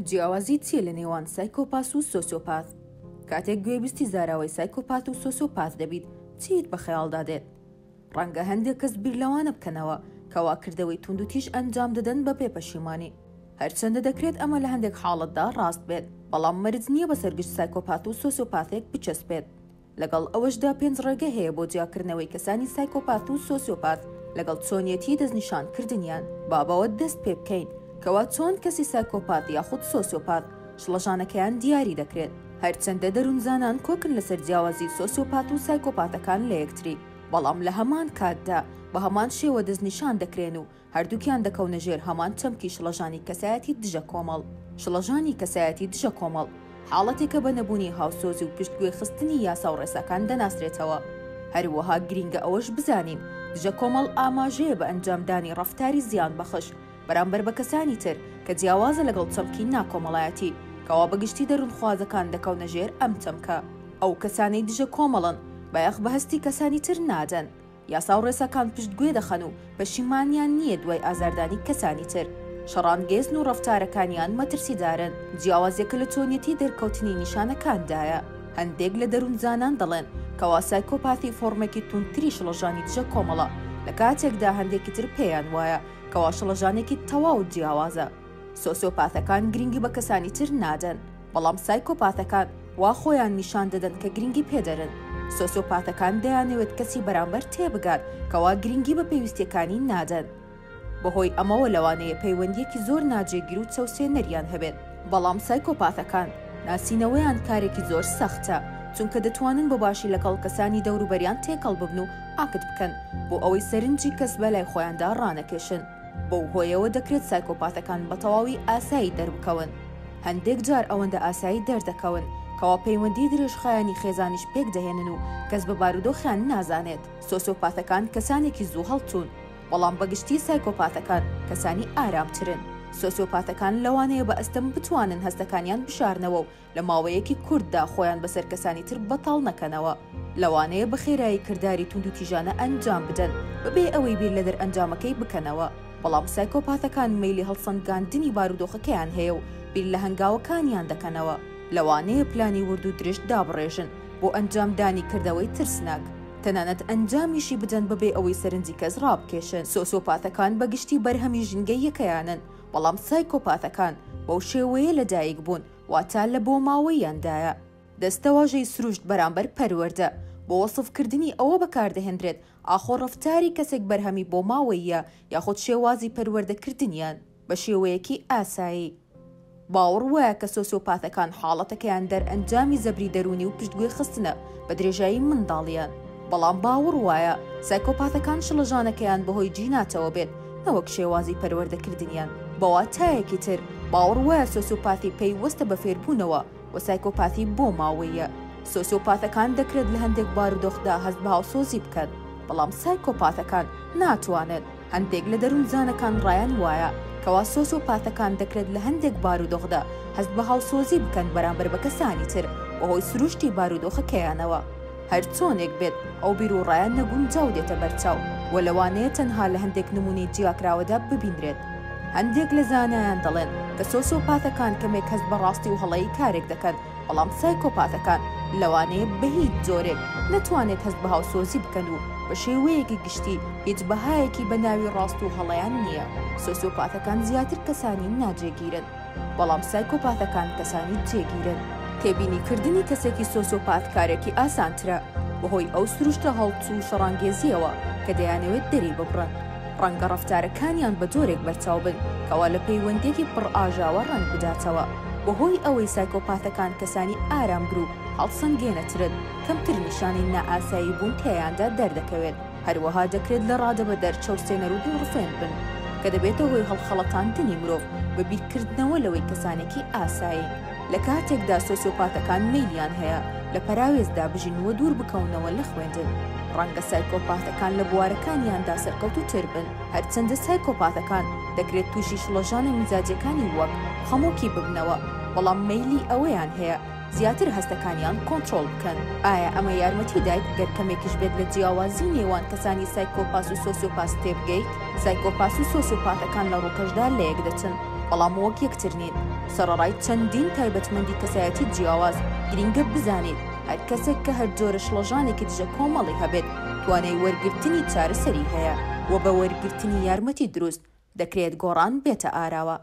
جیاوازی چیە لە نێوان سایکۆپاس و سۆسیۆپات؟ کاتێک گوێبیستی زاراوەی سایکۆپات و سۆسیۆپات دەبیت چیت بە خەیاڵدا دێت؟ ڕەنگە هەندێک کەس بیر لەوانە بکەنەوە کەوا کردەوەی توند و تیژ ئەنجام دەدەن بە پێپەشیمانی. هەرچەندە دەکرێت ئەمە لە هەندێک حاڵەتدا ڕاست بێت، بەڵام مەرج نییە بە سەرگشت سایکۆپات و سۆسیۆپاتێک بچەسپێت. لەگەڵ ئەوەشدا 5 ڕێگە هەیە بۆ جیاکردنەوەی کەسانی سایکۆپات و سۆسیۆپات لەگەڵ چۆنیەتی دەستنیشانکردنیان. با بەوە دەست پێ بکەین کەوا چۆن کەسی سایکۆپات یاخود سۆسیۆپات شڵەژانەکەیان دیاری دەکرێت. هەرچەندە دەروونزانان کۆکن لەسەر جیاوازی سۆسیۆپات و سایکۆپاتەکان لە یەکتری، بەڵام لە هەمان کاتدا بە هەمان شێوە دەستنیشان دەکرێن و هەردووکیان دەکەونە ژێر هەمان چەمکی شڵەژانی کەسایەتی دژە کۆمەڵ. شڵەژانی کەسایەتی دژە کۆمەڵ حاڵەتێکە بە نەبوونی هاوسۆزی و پشتگوێ خستنی یاسا و ڕێساکان دەناسرێتەوە. هەروەها گرینگە ئەوەش بزانین دژە کۆمەڵ ئاماژەیە بە ئەنجامدانی ڕەفتاری زیان بەخش بەرامبەر بە کەسانی تر کە جیاوازە لەگەڵ چەمکی ناکۆمەڵایەتی کەوا بەگشتی دەروونخوازەکان دەکەونە ژێر ئەم چەمکە. ئەو کەسانەی دژە کۆمەڵن بەیەخ بەهەستی کەسانی تر نادەن. یاسا و ڕێساکان پشتگوێ دەخەن و پەشیمانیان نییە دوای ئازاردانی کەسانی تر. شەڕانگێزن و ڕەفتارەکانیان مەترسیدارن. جیاوازیەکە لە چۆنیەتی دەرکەوتنی نیشانەکاندایە. هەندێک لە دەروونزانان دەڵێن کەوا سایکۆپاتی فۆرمێکی توندتری شڵەژانی دژە کۆمەڵە، لە کاتێکدا هەندێکی تر پێیان وایە کەوا شڵەژانێکی تەواو جیاوازە. سۆسیۆپاتەکان گرنگی بە کەسانی تر نادەن، بەڵام سایکۆپاتەکان وا خۆیان نیشان دەدەن کە گرنگی پێدەرن. سۆسیۆپاتەکان دەیانەوێت کەسی بەرامبەر تێبگات کەوا گرنگی بە پێویستیەکانی نادەن. بەهۆی ئەمەوە لەوانەیە پەیوەندیەکی زۆر ناجێگیر و چەوسێنەریان هەبێت. بەڵام سایکۆپاتەکان ناسینەوەیان کارێکی زۆر سەختە، چونکە دەتوانن بە باشی لەگەڵ کەسانی دەوروبەریان تێکەڵ ببن و ئاکت بکەن بۆ ئەوەی سەرنجی کەس بەلای خۆیاندا ڕانەکێشن. بەو هۆیەوە دەکرێت سایکۆپاتەکان بە تەواوی ئاسایی دەربکەون. هەندێک جار ئەوەندە ئاسایی دەردەکەون کەوا پەیوەندی درێژخایانی خێزانیش پێک دەهێنن و کەس بە بارودۆخیان نازانێت. سۆسیۆپاتەکان کەسانێکی زوو هەڵچوون، بەڵام بەگشتی سایکۆپاتەکان کەسانی ئارامترن. سۆسیۆپاتەکان لەوانەیە بە ئەستەم بتوانن هەستەکانیان بشارنەوە و لە ماوەیەکی کورتدا خۆیان بەسەر کەسانی تر بەتاڵ نەکەنەوە. لەوانەیە بە خێرایی کردداری تونند و تیژانە ئەنجام بدەن بەبێ ئەوەی بیر لە دەر ئەنجامەکەی بکەنەوە. بەڵام سایکۆپاتەکان مەیلی هەڵسەنگاندنی بارودۆخەکەیان هەیە و بیر لە هەنگاوەکانیان دەکەنەوە. لەوانەیە پلانی ورد و درێژ دابڕێژن بۆ ئەنجامدانی کردەوەی ترسناک، تەنانەت ئەنجامیشی بدەن بەبێ ئەوەی سەرنجی کەس ڕابکێشن. سۆسیۆپاتەکان بەگشتی بەرهەمی ژنگەی یەکەیانن، بەڵام سایکۆپاتەکان بەو شێوەیە لەدایک بوون واتە لە بۆ ماوەیاندایە. دەستەواژەی سروشت بەرامبەر پەروەردە بۆ وەسفکردنی ئەوە بەکاردەهێنرێت ئاخۆ ڕەفتاری کەسێک بەرهەمی بۆ ماوەیە یاخود شێوازی پەروەردەکردنیان بە شێوەیەکی ئاسایی. باوەڕ وایە کە سۆسیۆپاتەکان حاڵەتەکەیان دەرئەنجامی زەبری دەرونی و پشتگوێ خستنە بە درێژایی منداڵیان. بەڵام باوەڕ وایە سایکۆپاتەکان شڵەژانەکەیان بەهۆی جیناتەوە بێت نەوەک شێوازی پەروەردەکردنیان. بەواتایەکی تر باوەڕ وایە سۆسیۆپاتی پەیوەستە بە فێربوونەوە و سایکۆپاتی بۆ ماوەیە. سۆسیۆپاتەکان دەکرێت لە هەندێک بارودۆخدا هەست بە هاوسۆزی بکەن، بەڵام سایکۆپاتەکان ناتوانێت. هەندێک لە دەروونزانەکان ڕایان وایە کەوا سۆسیۆپاتەکان دەکرێت لە هەندێک بارودۆخدا هەست بە هاوسۆزی بکەن بەرامبەر بە کەسانی تر بەهۆی سروشتی بارودۆخەکەیانەوە. هەر چۆنێک بێت ئەو بیر و ڕایان نەگونجاو دێتە بەرچاو و لەوانەیە تەنها لە هەندێک نمونەی جیاکراوەدا ببینرێت. هەندێک لە زانایان دەڵێن کە سۆسیۆپاتەکان کەمێک هەست بە ڕاستی و هەڵەیی کارێک دەکەن، بەڵام سایکۆپاتەکان لەوانەیە بە هیچ جۆرێک نەتوانێت هەست بە هاوسۆزی بکەن و بە شێوەیەکی گشتی هیچ بەهایەکی بە ناوی ڕاست و هەڵەیان نییە. سۆسیۆپاتەکان زیاتر کەسانی ناجێگیرن، بەڵام سایکۆپاتەکان کەسانی جێگیرن. تێبینیکردنی کەسێکی سۆسیۆپات کارێکی ئاسانترە بەهۆی ئەو سروشتە هەڵچوو و شەڕانگێزیەوە کە دەیانەوێت دەری ببڕن. ڕەنگە ڕەفتارەکانیان بە جۆرێک بەرچاو بن کەوا لە پەیوەندێکی پڕ ئاژاوە ڕەنگ بداتەوە. بەهۆی ئەوەی سایکۆپاتەکان کەسانی ئارامگر و هەڵسەنگێنەترن، کەمتر نیشانی نائاسایی بوون تێیاندا دەردەکەوێت. هەروەها دەکرێت لە ڕادەبە دەرچەوسێنەر و دووڕفێن بن کە دەبێتە هۆی هەڵخەڵەتاندنی مرۆڤ بە بیرکردنەوە لەوەی کەسانێکی ئاسایی. لە کاتێکدا سۆسیۆپاتەکان مەیلیان هەیە لە پەراوێزدا بژینەوە دوور بکەونەوە لە خوێندن. ڕەنگە سایکۆپاتەکان لە بوارەکانیاندا سەرکەوتووتر بن، هەرچەندە سایکۆپاتەکان دەکرێت تووشی شڵەژانە میزاجەکانی وەک خەمۆکی ببنەوە، بەڵام مەیلی ئەوەیان هەیە زیاتر هەستەکانیان کۆنترۆل بکەن. ئایا ئەمە یارمەتی دایت گەر کەمێکیش بێت لە جیاوازی نێوان کەسانی سایکۆپاس و سۆسیۆپاس تێبگەیت؟ سایکۆپاس و سۆسیۆپاتەکان لە ڕووکەشدا لە یەک دەچن، بەڵام وەک یەکتر نین. سەرەڕای چەندین تایبەتمەندی کەسایەتی جیاواز گرنگە بزانێت هەر کەسێک کە هەر جۆرە شڵەژانێکی دژە کۆمەڵی هەبێت توانای وەرگرتنی چارەسەری هەیە و بە وەرگرتنی یارمەتی دروست دەکرێت گۆڕان بێتە ئاراوە.